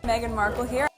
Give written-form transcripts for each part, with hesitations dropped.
Meghan Markle here.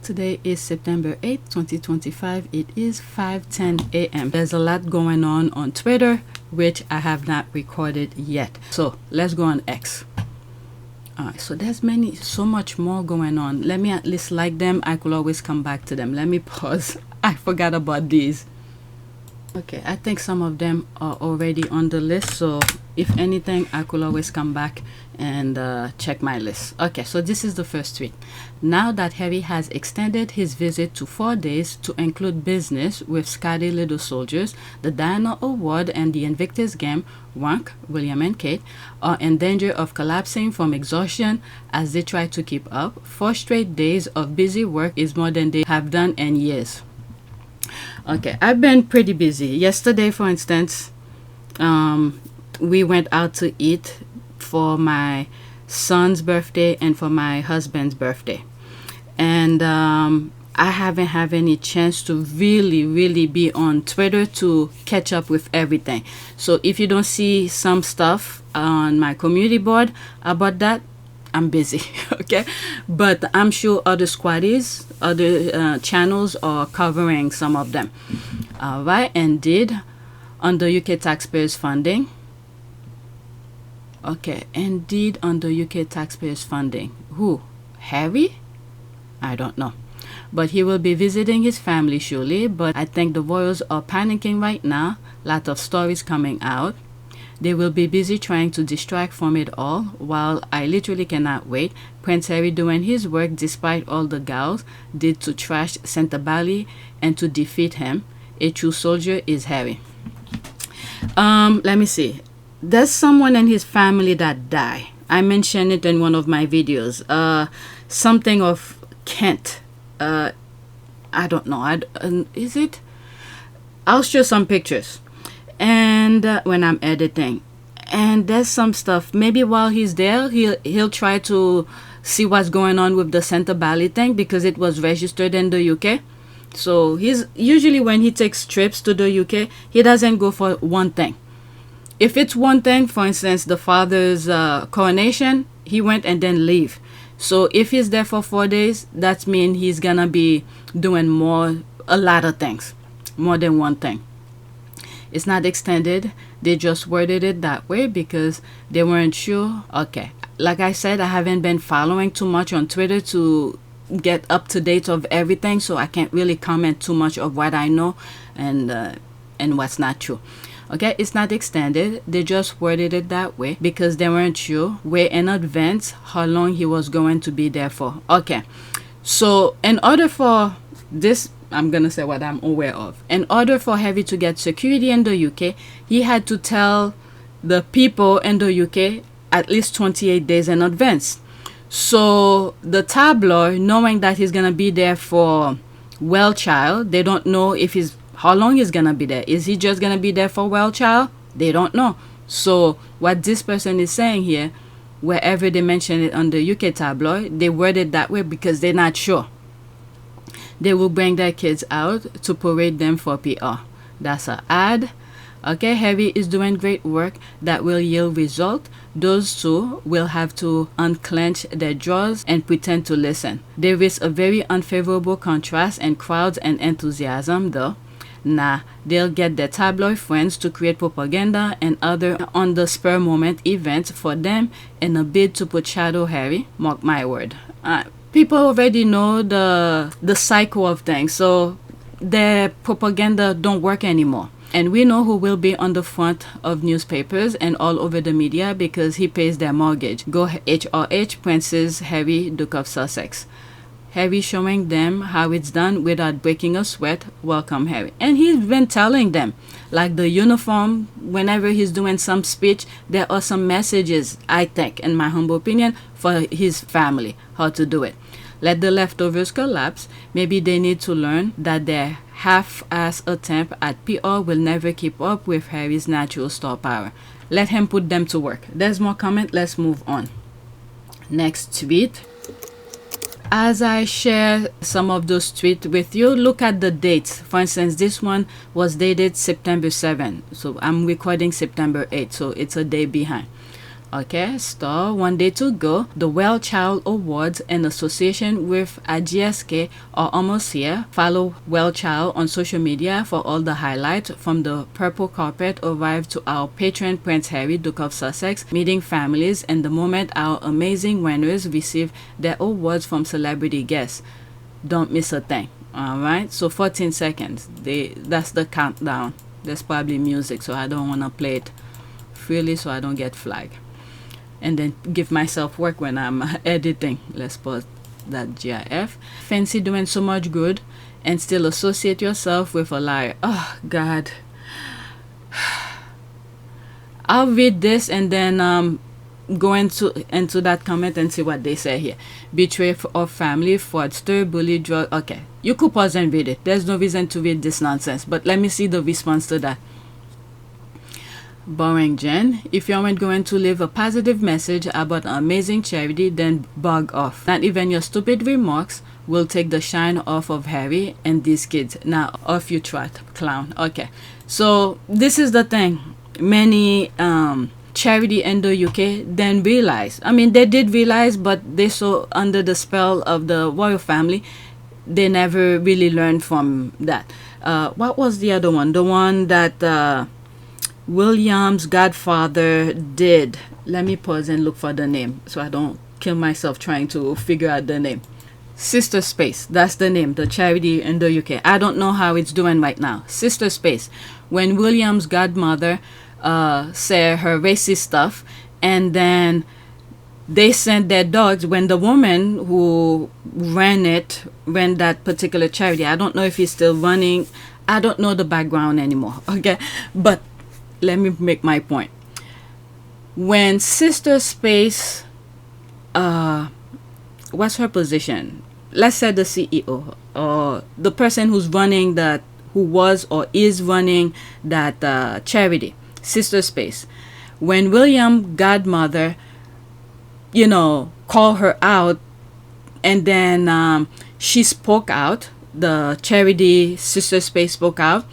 Today is September 8th, 2025. It is 5:10 a.m. There's a lot going on Twitter, which I have not recorded yet. So let's go on X. Alright, so there's so much more going on. Let me at least like them. I could always come back to them. Let me pause. I forgot about these. Okay, I think some of them are already on the list, so if anything, I could always come back and check my list. Okay, so this is the first tweet. Now that Harry has extended his visit to 4 days to include business with Scotty Little Soldiers, the Diana Award and the Invictus Game, Wank, William and Kate, are in danger of collapsing from exhaustion as they try to keep up. 4 straight days of busy work is more than they have done in years. Okay, I've been pretty busy. Yesterday, for instance, we went out to eat for my son's birthday and for my husband's birthday. And I haven't had any chance to really be on Twitter to catch up with everything. So if you don't see some stuff on my community board about that, I'm busy. Okay, but I'm sure other squaddies, other channels are covering some of them. All right, indeed, under UK taxpayers funding. Okay, indeed, under UK taxpayers funding. Who? Harry? I don't know, but he will be visiting his family surely. But I think the royals are panicking right now. Lot of stories coming out. They will be busy trying to distract from it all, while I literally cannot wait. Prince Harry doing his work despite all the gals did to trash Santa Bali and to defeat him. A true soldier is Harry. Let me see. There's someone in his family that died. I mentioned it in one of my videos. Something of Kent. I don't know. Is it? I'll show some pictures. And when I'm editing, and there's some stuff, maybe while he's there he'll try to see what's going on with the Santa Bali thing, because it was registered in the UK. So he's usually, when he takes trips to the UK, he doesn't go for one thing. If it's one thing, for instance, the father's coronation, he went and then leave. So if he's there for 4 days, that means he's gonna be doing a lot of things, more than one thing. It's not extended. They just worded it that way because they weren't sure. Okay, like I said, I haven't been following too much on Twitter to get up to date of everything, so I can't really comment too much of what I know and what's not true. Okay, it's not extended. They just worded it that way because they weren't sure way in advance how long he was going to be there for. Okay, so in order for this, I'm gonna say what I'm aware of. In order for Harry to get security in the UK, he had to tell the people in the UK at least 28 days in advance. So the tabloid, knowing that he's gonna be there for WellChild, they don't know how long he's gonna be there. Is he just gonna be there for WellChild? They don't know. So what this person is saying here, wherever they mention it on the UK tabloid, they word it that way because they're not sure. They will bring their kids out to parade them for PR. That's an ad. Okay, Harry is doing great work that will yield result. Those two will have to unclench their jaws and pretend to listen. There is a very unfavorable contrast in crowds and enthusiasm though. Nah, they'll get their tabloid friends to create propaganda and other on-the-spur moment events for them in a bid to put shadow Harry. Mark my word. People already know the cycle of things, so their propaganda don't work anymore. And we know who will be on the front of newspapers and all over the media because he pays their mortgage. Go HRH, Princess Harry, Duke of Sussex. Harry showing them how it's done without breaking a sweat. Welcome, Harry. And he's been telling them, like the uniform, whenever he's doing some speech, there are some messages, I think, in my humble opinion, for his family, how to do it. Let the leftovers collapse. Maybe they need to learn that their half-ass attempt at PR will never keep up with Harry's natural star power. Let him put them to work. There's more comment. Let's move on. Next tweet. As I share some of those tweets with you, look at the dates. For instance, this one was dated September 7. So I'm recording September 8. So it's a day behind. Okay, star, 1 day to go. The WellChild Awards in association with AGSK are almost here. Follow WellChild on social media for all the highlights from the purple carpet arrived to our patron Prince Harry, Duke of Sussex, meeting families, and the moment our amazing winners receive their awards from celebrity guests. Don't miss a thing. Alright, so 14 seconds. That's the countdown. There's probably music, so I don't want to play it freely so I don't get flagged. And then give myself work when I'm editing. Let's pause that GIF. Fancy doing so much good and still associate yourself with a liar. Oh, God. I'll read this and then go into that comment and see what they say here. Betray of family, fraudster, bully, drug. Okay, you could pause and read it. There's no reason to read this nonsense. But let me see the response to that. Boring Jen, if you aren't going to leave a positive message about an amazing charity, then bug off. Not even your stupid remarks will take the shine off of Harry and these kids. Now off you trot, clown. Okay, so this is the thing. Many charity in the UK then realize, I mean they did realize, but they saw under the spell of the royal family, they never really learned from that. What was the other one? The one that William's godfather did. Let me pause and look for the name so I don't kill myself trying to figure out the name. Sister Space, that's the name, the charity in the UK. I don't know how it's doing right now. Sister Space. When William's godmother said her racist stuff, and then they sent their dogs. When the woman who ran that particular charity, I don't know if he's still running, I don't know the background anymore, okay, but let me make my point. When Sister Space, what's her position? Let's say the CEO or the person who's running that, who was or is running that charity, Sister Space. When William godmother, called her out, and then she spoke out. The charity Sister Space spoke out.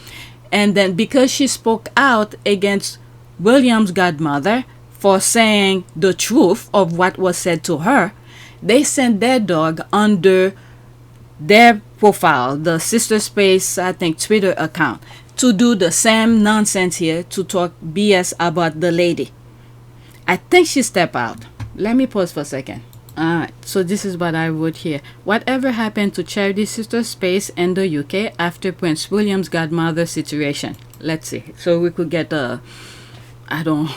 And then because she spoke out against William's godmother for saying the truth of what was said to her, they sent their dog under their profile, the Sister Space, I think, Twitter account, to do the same nonsense here, to talk BS about the lady. I think she stepped out. Let me pause for a second. Alright, so this is what I wrote here. Whatever happened to Charity Sister Space in the UK after Prince William's godmother situation? Let's see. So we could get I don't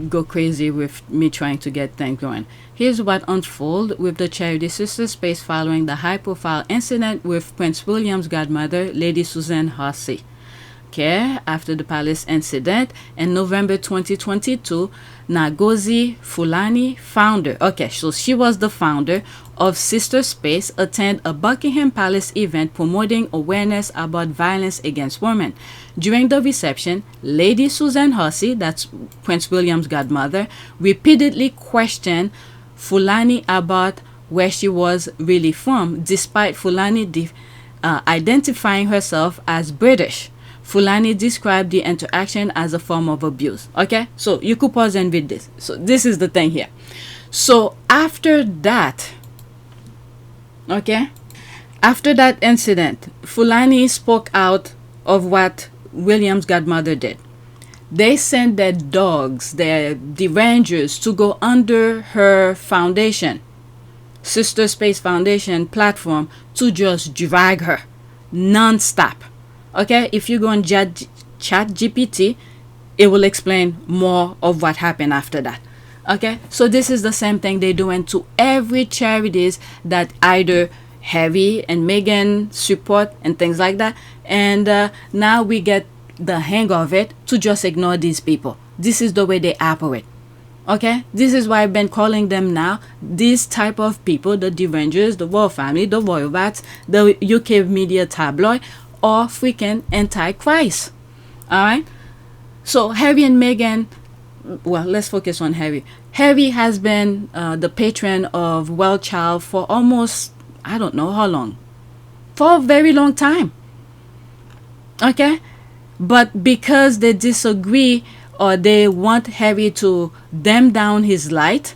go crazy with me trying to get things going. Here's what unfolded with the Charity Sister Space following the high-profile incident with Prince William's godmother, Lady Susan Hussey. Okay, after the palace incident in November 2022, Ngozi Fulani, founder, okay, so she was the founder of Sister Space, attended a Buckingham Palace event promoting awareness about violence against women. During the reception, Lady Susan Hussey, that's Prince William's godmother, repeatedly questioned Fulani about where she was really from, despite Fulani identifying herself as British. Fulani described the interaction as a form of abuse. Okay, so you could pause and read this. So this is the thing here. So after that, okay, after that incident, Fulani spoke out of what William's godmother did. They sent their dogs, the rangers, to go under her foundation, Sister Space Foundation platform, to just drag her non-stop. Okay, if you go on Chat GPT, it will explain more of what happened after that. Okay, so this is the same thing they're doing to every charities that either Harry and Meghan support and things like that. And now we get the hang of it to just ignore these people. This is the way they operate. Okay, this is why I've been calling them now, these type of people, the derangers, the royal family, the royal rats, the UK media tabloid, or freaking antichrist. Alright, so Harry and Meghan, well, let's focus on Harry. Harry has been the patron of WellChild for almost, I don't know how long, for a very long time. Okay, but because they disagree or they want Harry to dim down his light,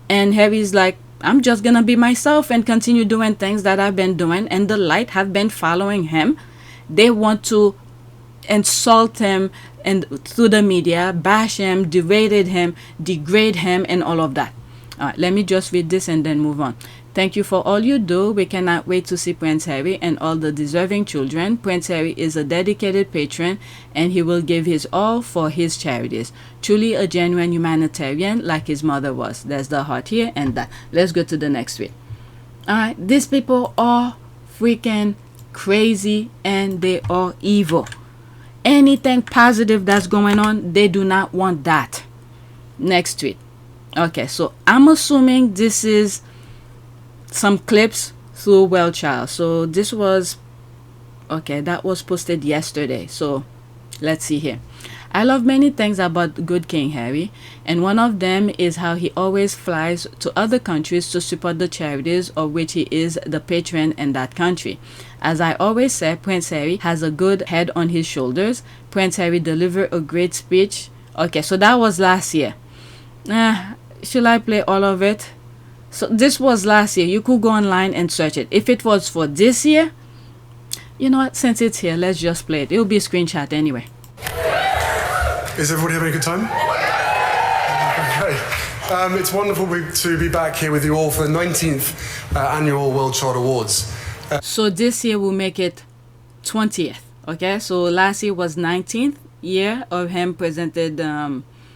and Harry's like, I'm just gonna be myself and continue doing things that I've been doing, and the light have been following him. They want to insult him and through the media, bash him, degrade him, and all of that. All right, let me just read this and then move on. Thank you for all you do. We cannot wait to see Prince Harry and all the deserving children. Prince Harry is a dedicated patron and he will give his all for his charities. Truly a genuine humanitarian like his mother was. There's the heart here and that. Let's go to the next tweet. Alright, these people are freaking crazy and they are evil. Anything positive that's going on, they do not want that. Next tweet. Okay, so I'm assuming this is some clips through WellChild. So this was, okay, that was posted yesterday. So let's see here. I love many things about good King Harry, and one of them is how he always flies to other countries to support the charities of which he is the patron in that country. As I always say, Prince Harry has a good head on his shoulders. Prince Harry delivered a great speech. Okay, so that was last year. Should I play all of it? So this was last year. You could go online and search it. If it was for this year, you know what, since it's here, let's just play it. It'll be a screenshot anyway. Is everybody having a good time? Okay. It's wonderful to be back here with you all for the 19th annual WellChild Awards. So this year we'll make it 20th. Okay, so last year was 19th year of him presented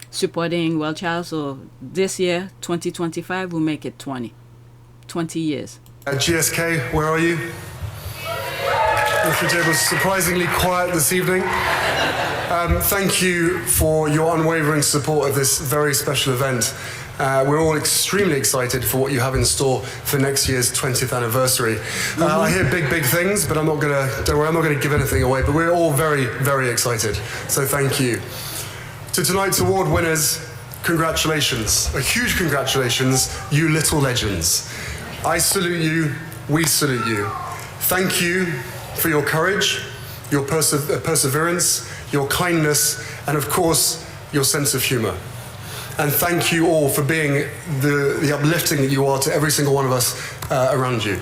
supporting WellChild. So this year, 2025, we'll make it 20 years. GSK, where are you? Mr. J was surprisingly quiet this evening. Thank you for your unwavering support of this very special event. We're all extremely excited for what you have in store for next year's 20th anniversary. I hear big things, but don't worry, I'm not going to give anything away, but we're all very excited. So thank you. To tonight's award winners, congratulations. A huge congratulations, you little legends. I salute you, we salute you. Thank you for your courage, your perseverance, your kindness, and of course, your sense of humor. And thank you all for being the uplifting that you are to every single one of us around you.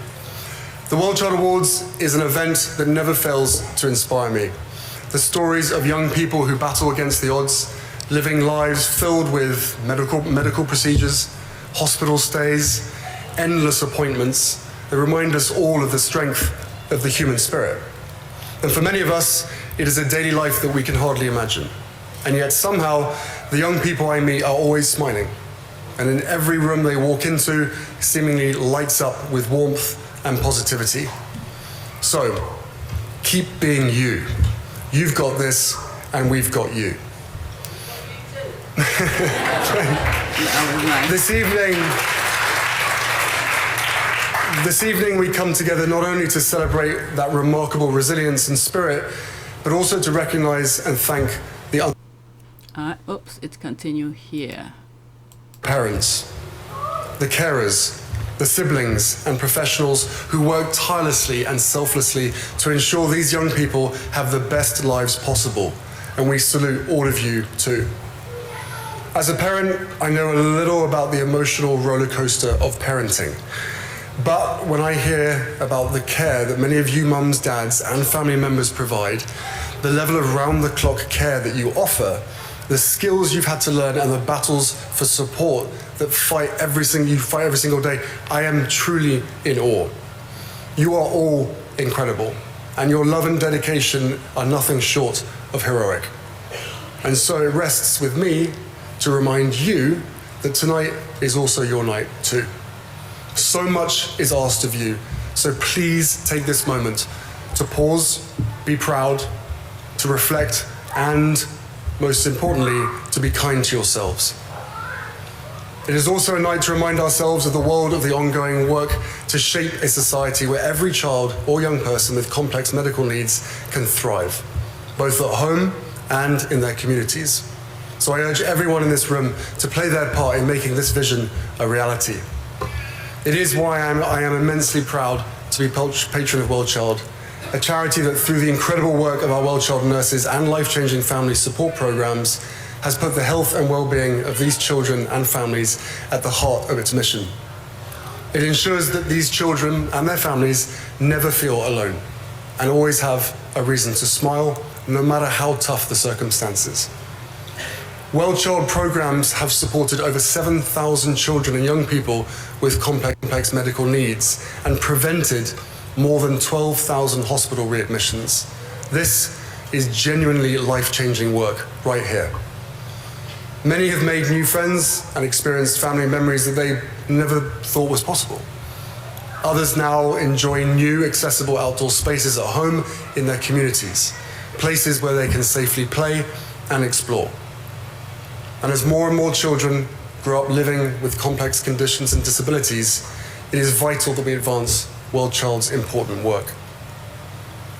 The WellChild Awards is an event that never fails to inspire me. The stories of young people who battle against the odds, living lives filled with medical procedures, hospital stays, endless appointments, that remind us all of the strength of the human spirit. And for many of us, it is a daily life that we can hardly imagine. And yet somehow, the young people I meet are always smiling. And in every room they walk into, seemingly lights up with warmth and positivity. So, keep being you. You've got this, and we've got you. This evening we come together not only to celebrate that remarkable resilience and spirit, but also to recognize and thank the it continue here. Parents, the carers, the siblings and professionals who work tirelessly and selflessly to ensure these young people have the best lives possible. And we salute all of you too. As a parent, I know a little about the emotional roller coaster of parenting. But when I hear about the care that many of you mums, dads, and family members provide, the level of round-the-clock care that you offer, the skills you've had to learn, and the battles for support that you fight every single day, I am truly in awe. You are all incredible. and your love and dedication are nothing short of heroic. And so it rests with me to remind you that tonight is also your night too. So much is asked of you, so please take this moment to pause, be proud, to reflect, and most importantly, to be kind to yourselves. It is also a night to remind ourselves of the world of the ongoing work to shape a society where every child or young person with complex medical needs can thrive, both at home and in their communities. So I urge everyone in this room to play their part in making this vision a reality. It is why I am immensely proud to be patron of WellChild, a charity that through the incredible work of our WellChild nurses and life-changing family support programs has put the health and well-being of these children and families at the heart of its mission. It ensures that these children and their families never feel alone and always have a reason to smile, no matter how tough the circumstances. WellChild programs have supported over 7,000 children and young people with complex medical needs and prevented more than 12,000 hospital readmissions. This is genuinely life-changing work right here. Many have made new friends and experienced family memories that they never thought was possible. Others now enjoy new accessible outdoor spaces at home in their communities, places where they can safely play and explore. And as more and more children grow up living with complex conditions and disabilities, it is vital that we advance WellChild's important work.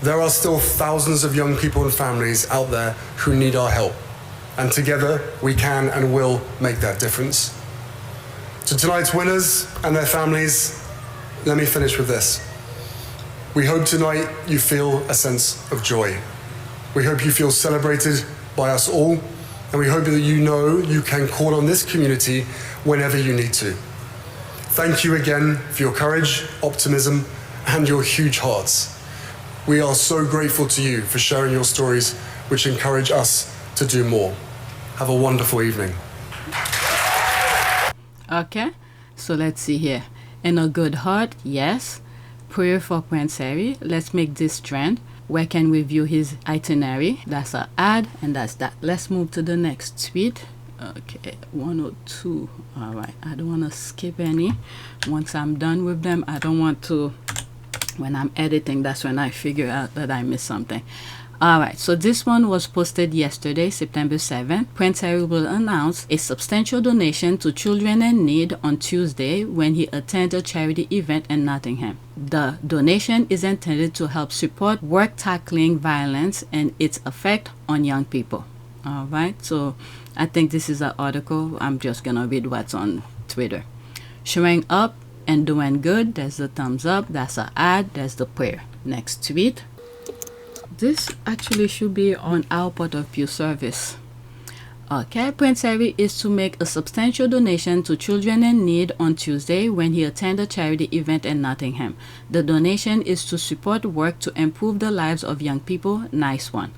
There are still thousands of young people and families out there who need our help. And together, we can and will make that difference. To tonight's winners and their families, let me finish with this. We hope tonight you feel a sense of joy. We hope you feel celebrated by us all, and we hope that you know you can call on this community whenever you need to. Thank you again for your courage, optimism, and your huge hearts. We are so grateful to you for sharing your stories, which encourage us to do more. Have a wonderful evening. Okay, so let's see here. In a good heart, yes. Prayer for Prince Harry. Let's make this trend. Where can we view his itinerary? That's an ad, and that's that. Let's move to the next tweet. Okay, 102. All right, I don't want to skip any. Once I'm done with them, I don't want to, when I'm editing, that's when I figure out that I missed something. Alright, so this one was posted yesterday, September 7th. Prince Harry will announce a substantial donation to children in need on Tuesday when he attends a charity event in Nottingham. The donation is intended to help support work tackling violence and its effect on young people. Alright, so I think this is an article. I'm just gonna read what's on Twitter. Showing up and doing good, there's the thumbs up, that's an ad, there's the prayer. Next tweet. This actually should be on our point of view service. Okay, Prince Harry is to make a substantial donation to children in need on Tuesday when he attends a charity event in Nottingham. The donation is to support work to improve the lives of young people. Nice one.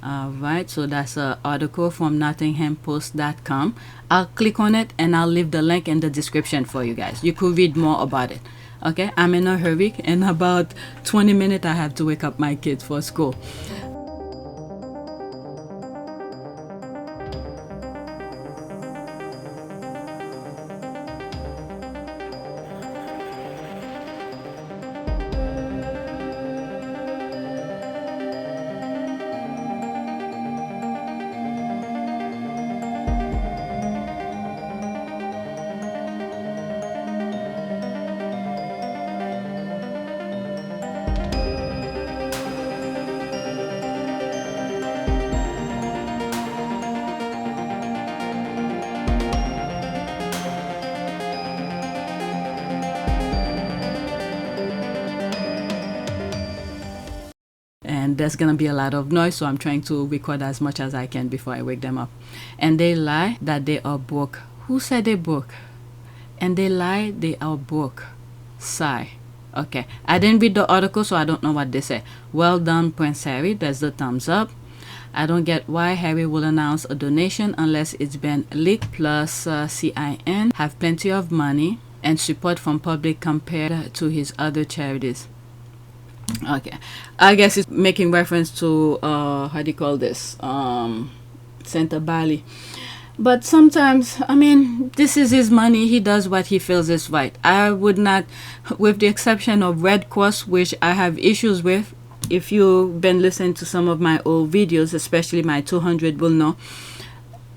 Alright, so that's an article from NottinghamPost.com. I'll click on it and I'll leave the link in the description for you guys. You could read more about it. Okay, I'm in a hurry. In about 20 minutes, I have to wake up my kids for school. And there's gonna be a lot of noise, so I'm trying to record as much as I can before I wake them up. And they lie that they are broke. Who said they broke? And they lie they are broke. Sigh. Okay, I didn't read the article, so I don't know what they say. Well done, Prince Harry. There's the thumbs up. I don't get why Harry will announce a donation unless it's been leaked. Plus CIN have plenty of money and support from public compared to his other charities. Okay, I guess it's making reference to how do you call this? Santa Bali. But sometimes, I mean, this is his money. He does what he feels is right. I would not, with the exception of Red Cross, which I have issues with. If you've been listening to some of my old videos, especially my 200, will know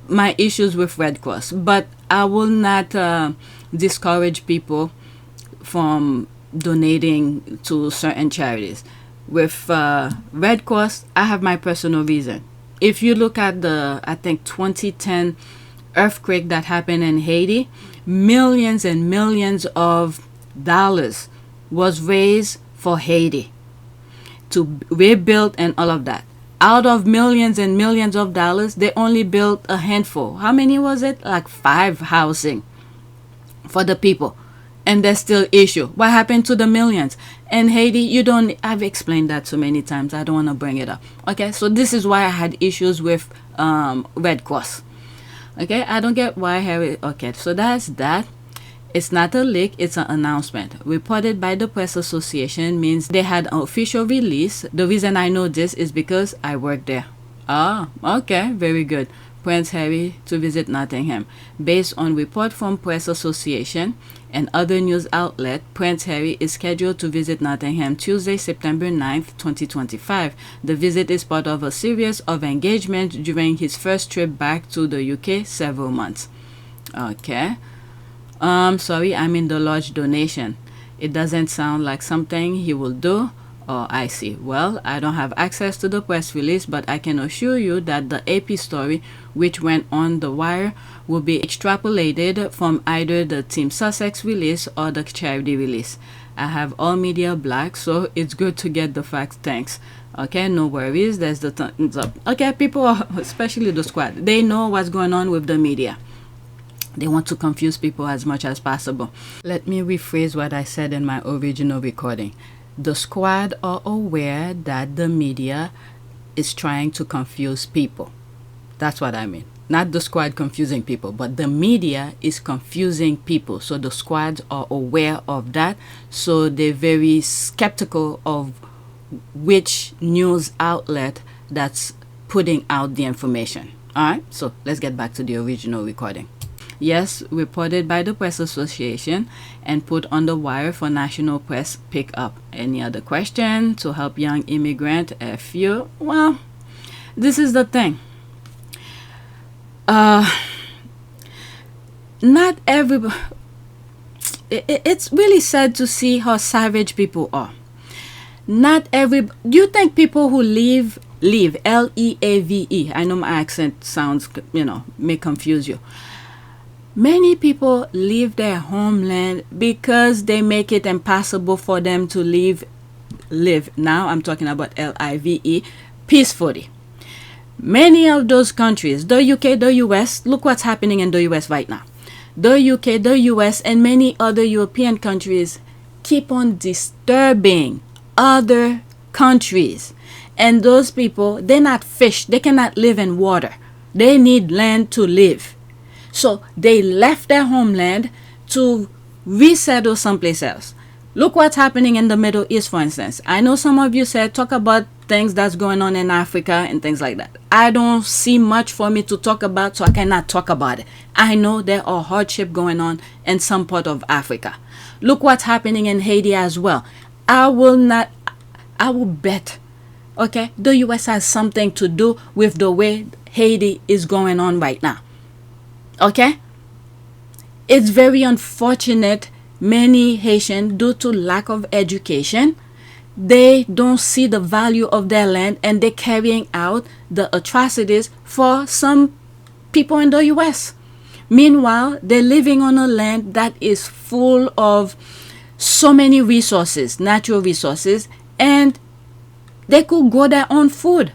my issues with Red Cross. But I will not discourage people from donating to certain charities. With Red Cross, I have my personal reason. If you look at the, I think, 2010 earthquake that happened in Haiti, millions and millions of dollars was raised for Haiti to rebuild and all of that. Out of millions and millions of dollars, they only built a handful. How many was it? Like 5 housing for the people. And there's still issue. What happened to the millions? And Haiti, you don't, I've explained that so many times. I don't want to bring it up. Okay, so this is why I had issues with Red Cross. Okay, I don't get why Harry, okay, so that's that. It's not a leak, it's an announcement. Reported by the Press Association means they had an official release. The reason I know this is because I work there. Ah, okay, very good. Prince Harry to visit Nottingham. Based on report from Press Association and other news outlet, Prince Harry is scheduled to visit Nottingham Tuesday, September 9th, 2025. The visit is part of a series of engagement during his first trip back to the UK several months. Okay. Sorry, I mean the large donation. It doesn't sound like something he will do. Oh, I see. Well, I don't have access to the press release, but I can assure you that the AP story, which went on the wire, will be extrapolated from either the Team Sussex release or the charity release. I have all media black, so it's good to get the facts. Thanks. Okay, no worries. There's the thumbs up. Okay, people, especially the squad, they know what's going on with the media. They want to confuse people as much as possible. Let me rephrase what I said in my original recording. The squad are aware that the media is trying to confuse people. That's what I mean. Not the squad confusing people, but the media is confusing people. So the squads are aware of that. So they're very skeptical of which news outlet that's putting out the information. All right, so let's get back to the original recording. Yes, reported by the Press Association and put on the wire for national press pickup. Any other question to help young immigrant FU? Well, this is the thing. Not everybody. It's really sad to see how savage people are. Not every. Do you think people who leave Leave? I know my accent sounds, may confuse you. Many people leave their homeland because they make it impossible for them to live. Now I'm talking about LIVE, peacefully. Many of those countries, the UK, the US, look what's happening in the US right now. The UK, the US, and many other European countries keep on disturbing other countries. And those people, they're not fish. They cannot live in water. They need land to live. So they left their homeland to resettle someplace else. Look what's happening in the Middle East, for instance. I know some of you said talk about things that's going on in Africa and things like that. I don't see much for me to talk about, so I cannot talk about it. I know there are hardship going on in some part of Africa. Look what's happening in Haiti as well. I will bet, okay, the US has something to do with the way Haiti is going on right now. Okay, it's very unfortunate. Many Haitians, due to lack of education, they don't see the value of their land, and they're carrying out the atrocities for some people in the US. Meanwhile, they're living on a land that is full of so many resources, natural resources, and they could grow their own food.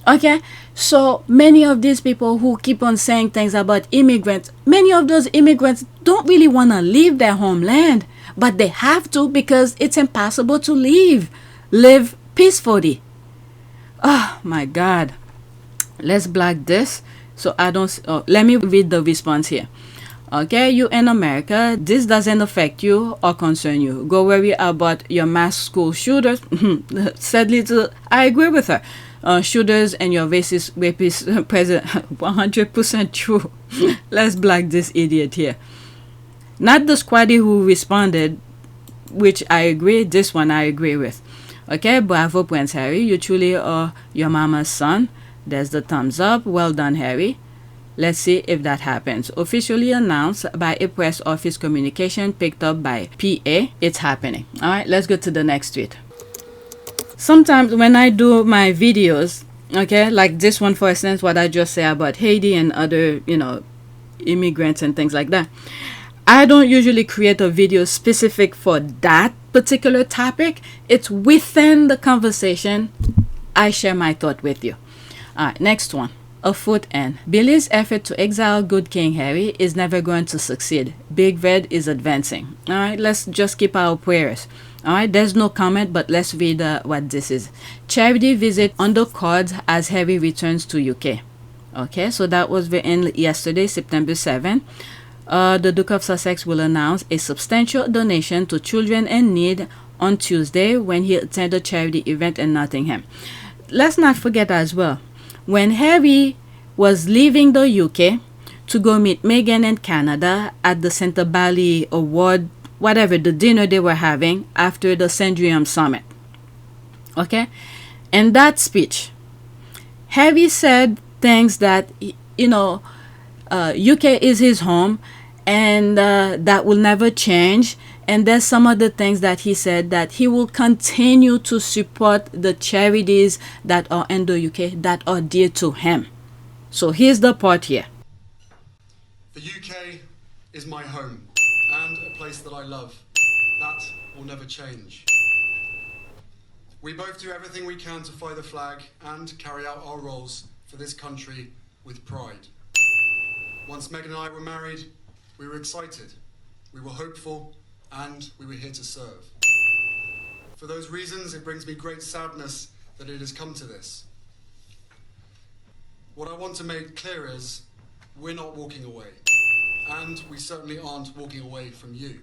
Okay, so many of these people who keep on saying things about immigrants, many of those immigrants don't really want to leave their homeland, but they have to because it's impossible to live peacefully. Oh my God. Let's block this so I don't. Let me read the response here. Okay, you in America, this doesn't affect you or concern you. Go worry about your mass school shooters. Sadly, I agree with her. Shooters and your racist rapist president, 100% true. Let's block this idiot here. Not the squaddy who responded, which I agree. This one I agree with. Okay, bravo, Prince Harry. You truly are your mama's son. There's the thumbs up. Well done, Harry. Let's see if that happens. Officially announced by a press office communication picked up by PA. It's happening. All right, let's go to the next tweet. Sometimes when I do my videos, okay, like this one, for instance, what I just say about Haiti and other, immigrants and things like that, I don't usually create a video specific for that particular topic. It's within the conversation. I share my thought with you. All right, next one. A foot in. Billy's effort to exile good King Harry is never going to succeed. Big Red is advancing. All right, let's just keep our prayers. All right, there's no comment, but let's read what this is. Charity visit under cards as Harry returns to UK. Okay, so that was written yesterday, September 7. The Duke of Sussex will announce a substantial donation to children in need on Tuesday when he attended a charity event in Nottingham. Let's not forget as well, when Harry was leaving the UK to go meet Meghan in Canada at the Centre Bally Award, whatever, the dinner they were having after the Sandrium Summit. Okay? In that speech, Harry said things that, UK is his home and that will never change. And there's some other things that he said that he will continue to support the charities that are in the UK that are dear to him. So here's the part here. The UK is my home and a place that I love. That will never change. We both do everything we can to fly the flag and carry out our roles for this country with pride. Once Meghan and I were married, we were excited, we were hopeful, and we were here to serve. For those reasons, it brings me great sadness that it has come to this. What I want to make clear is, we're not walking away, and we certainly aren't walking away from you.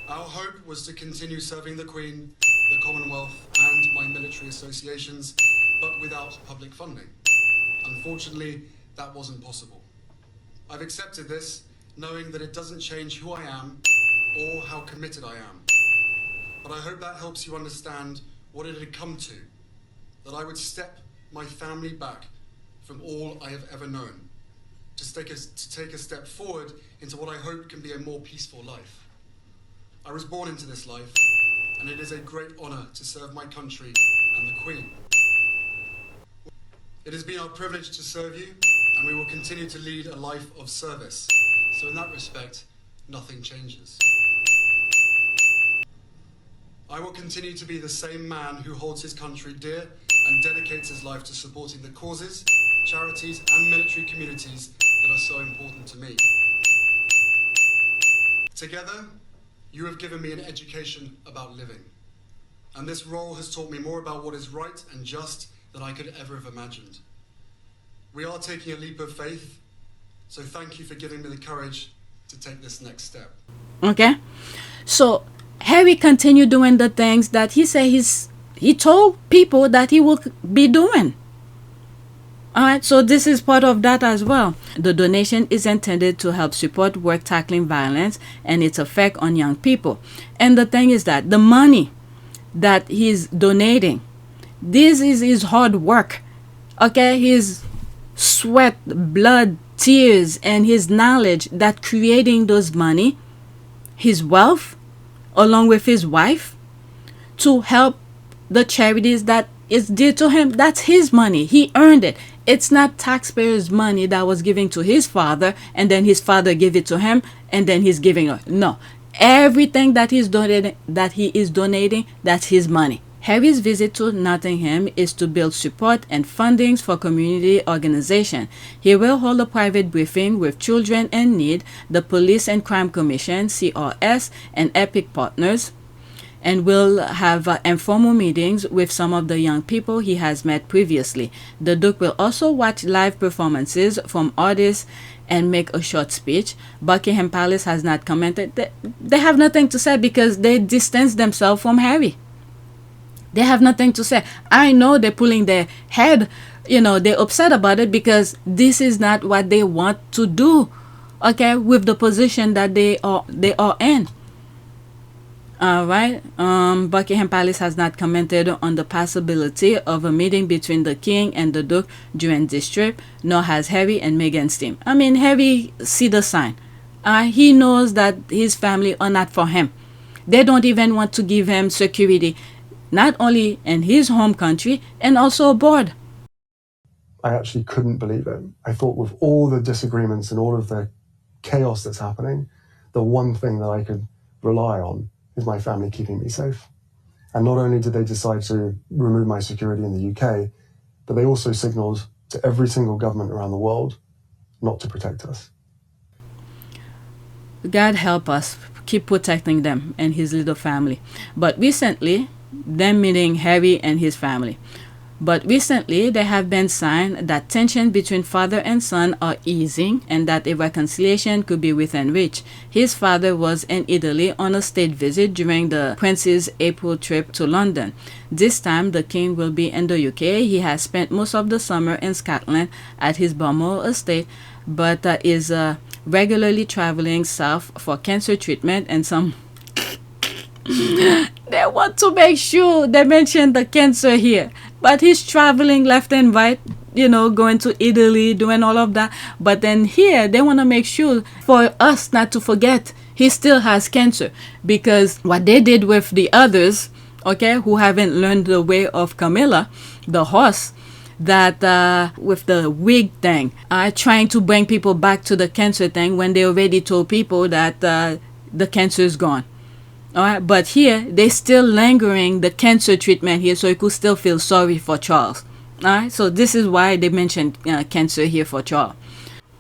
Our hope was to continue serving the Queen, the Commonwealth, and my military associations, but without public funding. Unfortunately, that wasn't possible. I've accepted this, knowing that it doesn't change who I am or how committed I am. But I hope that helps you understand what it had come to, that I would step my family back from all I have ever known, to take a step forward into what I hope can be a more peaceful life. I was born into this life, and it is a great honour to serve my country and the Queen. It has been our privilege to serve you, and we will continue to lead a life of service. So in that respect, nothing changes. I will continue to be the same man who holds his country dear and dedicates his life to supporting the causes, charities and military communities that are so important to me. Together, you have given me an education about living, and this role has taught me more about what is right and just than I could ever have imagined. We are taking a leap of faith, so thank you for giving me the courage to take this next step. Okay, so Harry continued doing the things that he said he told people that he will be doing. Alright, so this is part of that as well. The donation is intended to help support work tackling violence and its effect on young people. And the thing is that the money that he's donating, this is his hard work. Okay, his sweat, blood, tears, and his knowledge that creating those money, his wealth, along with his wife, to help the charities that is dear to him. That's his money. He earned it. It's not taxpayers' money that was given to his father and then his father gave it to him and then he's giving it. No. Everything that he is donating, that's his money. Harry's visit to Nottingham is to build support and fundings for community organization. He will hold a private briefing with Children in Need, the Police and Crime Commission, CRS, and EPIC partners. and will have informal meetings with some of the young people he has met previously. The Duke will also watch live performances from artists and make a short speech. Buckingham Palace has not commented. They have nothing to say because they distance themselves from Harry. They have nothing to say. I know they're pulling their head, they're upset about it because this is not what they want to do, okay, with the position that they are in. All right. Buckingham Palace has not commented on the possibility of a meeting between the King and the Duke during this trip, nor has Harry and Meghan's team. I mean, Harry see the sign. He knows that his family are not for him. They don't even want to give him security, not only in his home country and also abroad. I actually couldn't believe it. I thought with all the disagreements and all of the chaos that's happening, the one thing that I could rely on is my family keeping me safe. And not only did they decide to remove my security in the UK, but they also signalled to every single government around the world not to protect us. God help us keep protecting them and his little family. But recently, them meeting Harry and his family. But recently, there have been signs that tension between father and son are easing and that a reconciliation could be within reach. His father was in Italy on a state visit during the prince's April trip to London. This time, the king will be in the UK. He has spent most of the summer in Scotland at his Balmoral estate, but is regularly traveling south for cancer treatment and some... They want to make sure they mention the cancer here. But he's traveling left and right, going to Italy, doing all of that. But then here, they want to make sure for us not to forget he still has cancer. Because what they did with the others, okay, who haven't learned the way of Camilla, the horse, that with the wig thing, trying to bring people back to the cancer thing when they already told people that the cancer is gone. All right, but here they still lingering the cancer treatment here, so you could still feel sorry for Charles. All right, so this is why they mentioned cancer here for Charles.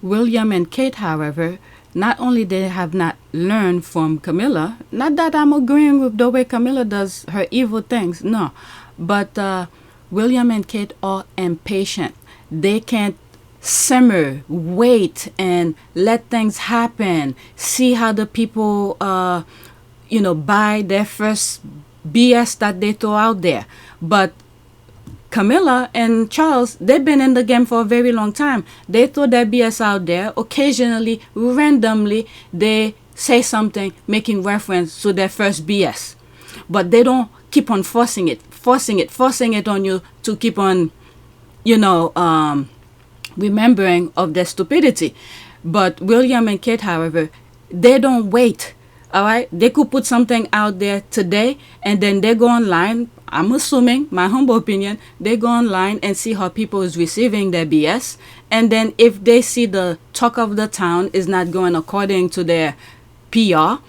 William and Kate, however, not only they have not learned from Camilla, not that I'm agreeing with the way Camilla does her evil things, no, but William and Kate are impatient. They can't simmer, wait, and let things happen. See how the people buy their first BS that they throw out there. But Camilla and Charles, they've been in the game for a very long time. They throw their BS out there. Occasionally, randomly, they say something making reference to their first BS. But they don't keep on forcing it on you to keep on, remembering of their stupidity. But William and Kate, however, they don't wait. All right, they could put something out there today and then they go online. I'm assuming, my humble opinion, they go online and see how people is receiving their BS. And then if they see the talk of the town is not going according to their PR, all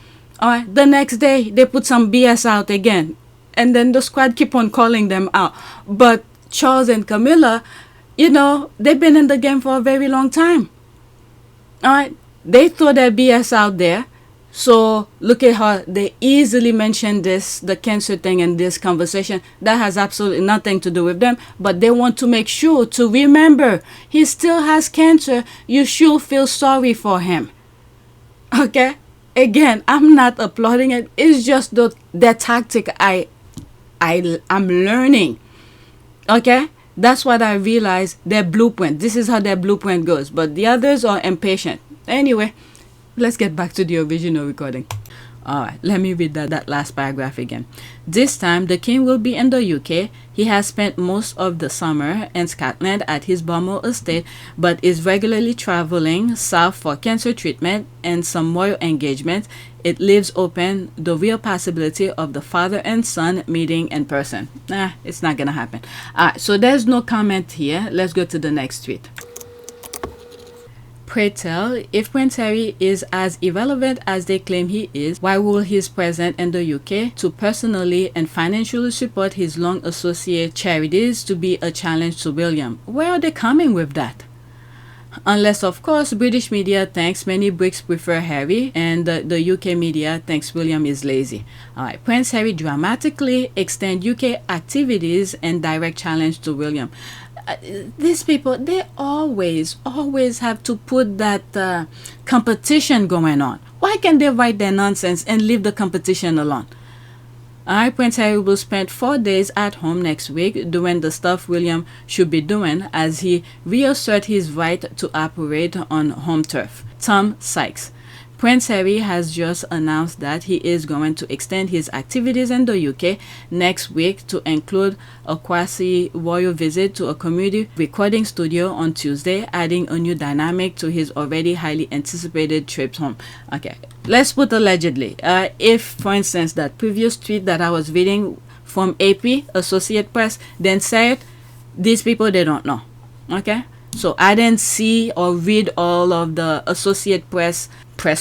right, the next day they put some BS out again. And then the squad keep on calling them out. But Charles and Camilla, they've been in the game for a very long time. All right, they throw their BS out there. So look at how they easily mention the cancer thing in this conversation. That has absolutely nothing to do with them. But they want to make sure to remember he still has cancer. You should feel sorry for him. Okay? Again, I'm not applauding it. It's just that tactic I'm learning. Okay? That's what I realized. Their blueprint. This is how their blueprint goes. But the others are impatient. Anyway. Let's get back to the original recording. Alright, let me read that last paragraph again. This time, the king will be in the UK. He has spent most of the summer in Scotland at his Balmoral estate, but is regularly traveling south for cancer treatment and some royal engagements. It leaves open the real possibility of the father and son meeting in person. It's not gonna happen. Alright, so there's no comment here. Let's go to the next tweet. Pray tell, if Prince Harry is as irrelevant as they claim he is, why will his presence in the UK to personally and financially support his long associated charities to be a challenge to William? Where are they coming with that? Unless, of course, British media thinks many Brits prefer Harry, and the UK media thinks William is lazy. Alright, Prince Harry dramatically extend UK activities and direct challenge to William. These people, they always have to put that competition going on. Why can't they write their nonsense and leave the competition alone? Alright, Prince Harry will spend 4 days at home next week doing the stuff William should be doing as he reasserts his right to operate on home turf. Tom Sykes. Prince Harry has just announced that he is going to extend his activities in the UK next week to include a quasi-royal visit to a community recording studio on Tuesday, adding a new dynamic to his already highly anticipated trip home. Okay, let's put allegedly. If, for instance, that previous tweet that I was reading from AP, Associate Press, then said, these people, they don't know. Okay? So I didn't see or read all of the Associate Press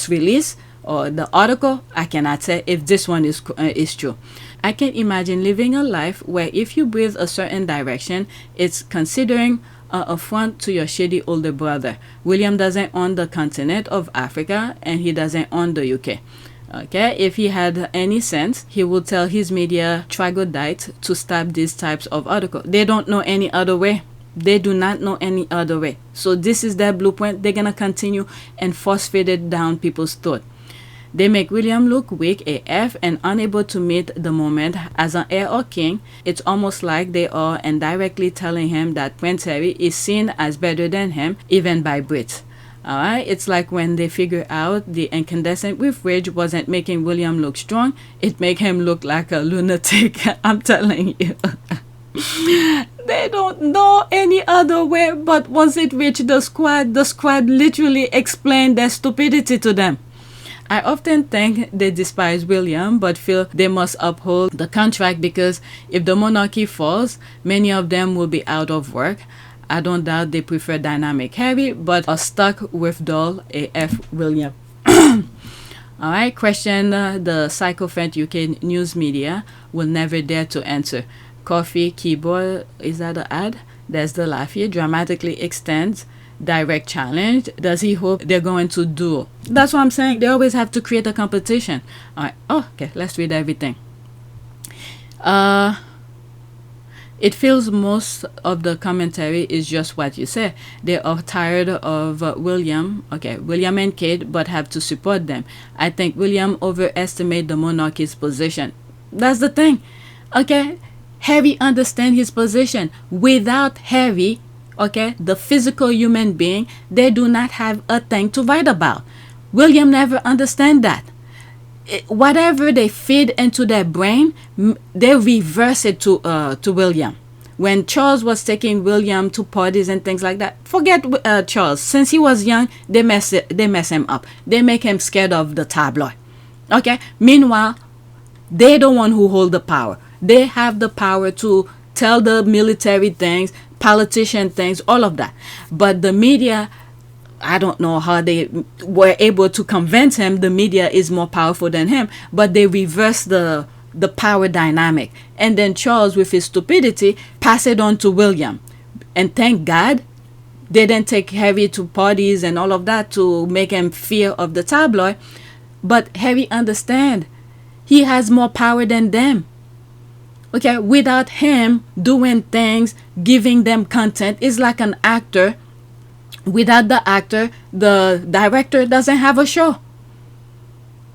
release or the article. I cannot say if this one is true. I can imagine living a life where if you breathe a certain direction, it's considering an affront to your shady older brother. William doesn't own the continent of Africa and he doesn't own the UK. Okay, if he had any sense, he would tell his media troglodytes to stop these types of articles. They don't know any other way. They do not know any other way. So this is their blueprint. They're going to continue and force feed it down people's throat. They make William look weak AF and unable to meet the moment as an heir or king. It's almost like they are indirectly telling him that Prince Harry is seen as better than him, even by Brits. Alright, it's like when they figure out the incandescent with rage wasn't making William look strong, it make him look like a lunatic. I'm telling you. They don't know any other way, but once it reached the squad literally explained their stupidity to them. I often think they despise William, but feel they must uphold the contract because if the monarchy falls, many of them will be out of work. I don't doubt they prefer dynamic Harry, but are stuck with dull AF William. Alright, question the sycophant UK news media will never dare to answer. Coffee keyboard, is that an ad? There's the laugh here. Dramatically extends direct challenge. Does he hope they're going to do? That's what I'm saying. They always have to create a competition. All right. Oh, okay. Let's read everything. It feels most of the commentary is just what you say. They are tired of William and Kate, but have to support them. I think William overestimated the monarchy's position. That's the thing. Okay. Harry understands his position. Without Harry, okay, the physical human being, they do not have a thing to write about. William never understands that. Whatever they feed into their brain, they reverse it to William. When Charles was taking William to parties and things like that, forget Charles. Since he was young, they mess him up. They make him scared of the tabloid. Okay. Meanwhile, they're the one who hold the power. They have the power to tell the military things, politician things, all of that. But the media, I don't know how they were able to convince him the media is more powerful than him, but they reverse the power dynamic. And then Charles, with his stupidity, pass it on to William. And thank God they didn't take Harry to parties and all of that to make him fear of the tabloid. But Harry understand he has more power than them. Okay, without him doing things, giving them content, is like an actor. Without the actor, the director doesn't have a show.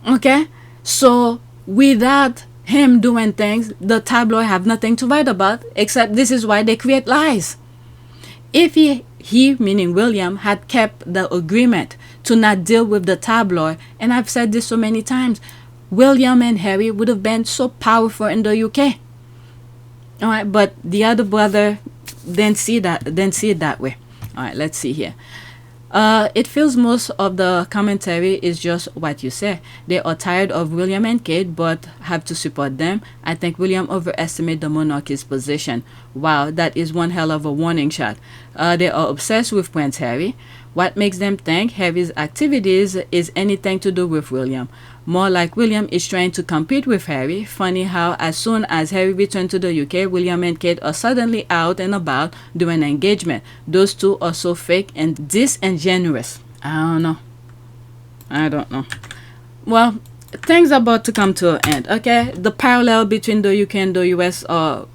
Okay, so without him doing things, the tabloid have nothing to write about, except this is why they create lies. If he meaning William, had kept the agreement to not deal with the tabloid, and I've said this so many times, William and Harry would have been so powerful in the UK. All right, but the other brother didn't see it that way. All right, let's see here. It feels most of the commentary is just what you say. They are tired of William and Kate, but have to support them. I think William overestimated the monarchy's position. Wow, that is one hell of a warning shot. They are obsessed with Prince Harry. What makes them think Harry's activities is anything to do with William. More like William is trying to compete with Harry. Funny how as soon as Harry returned to the UK, William and Kate are suddenly out and about doing an engagement. Those two are so fake and disingenuous. I don't know. Well, things are about to come to an end, okay? The parallel between the UK and the US are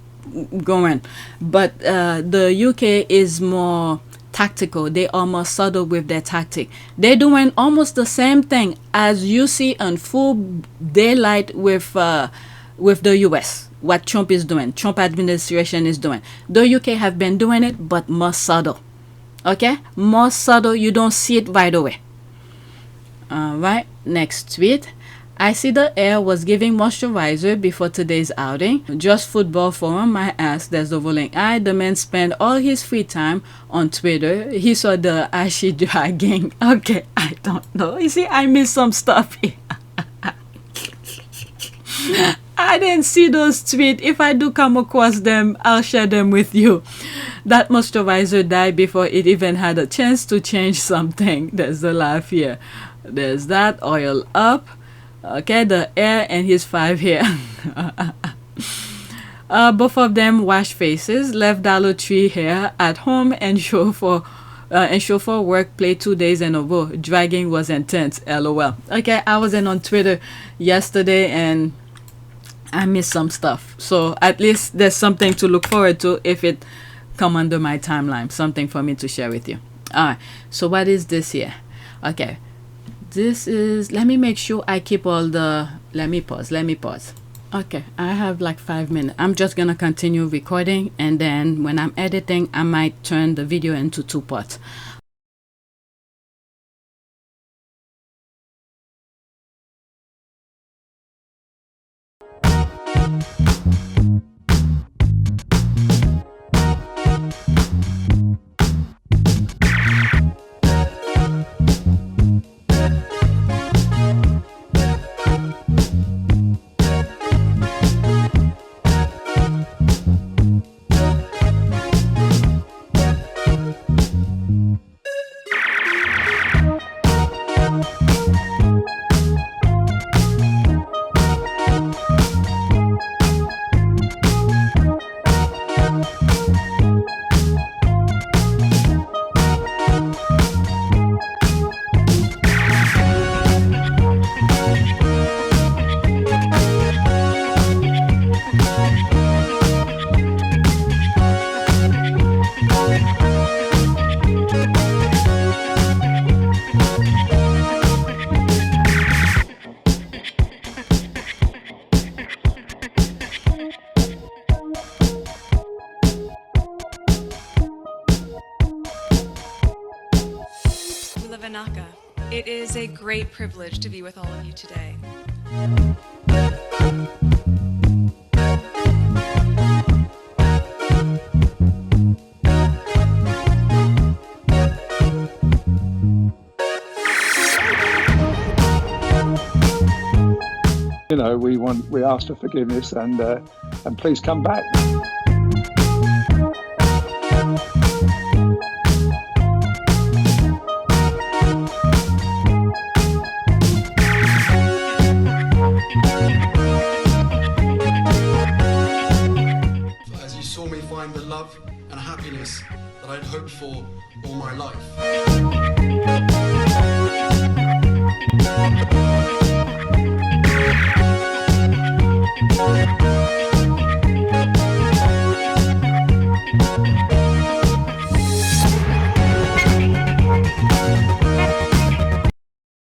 going, but the UK is more tactical. They are more subtle with their tactic. They're doing almost the same thing as you see on full daylight with the US. What Trump is doing, Trump administration is doing. The UK have been doing it, but more subtle. Okay, more subtle. You don't see it right away. All right. Next tweet. I see the Heir was giving moisturiser before today's outing. Just Football Forum, my ass, there's the rolling eye. The man spent all his free time on Twitter. He saw the ashy dragging. Okay, I don't know. You see, I missed some stuff here. I didn't see those tweets. If I do come across them, I'll share them with you. That moisturiser died before it even had a chance to change something. There's the laugh here. There's that. Oil up. Okay, the Heir and his 5 here. Both of them wash faces, left Dollar Tree here at home and show for work, play 2 days in a row. Dragging was intense, lol. Okay, I wasn't on Twitter yesterday and I missed some stuff. So at least there's something to look forward to if it come under my timeline. Something for me to share with you. Alright, so what is this here? Okay. This is, let me make sure I keep all the, let me pause. Okay, I have like 5 minutes. I'm just gonna continue recording and then when I'm editing, I might turn the video into 2 parts. It is a great privilege to be with all of you today. You know, we ask for forgiveness and please come back. As you saw me find the love and happiness that I'd hoped for all my life.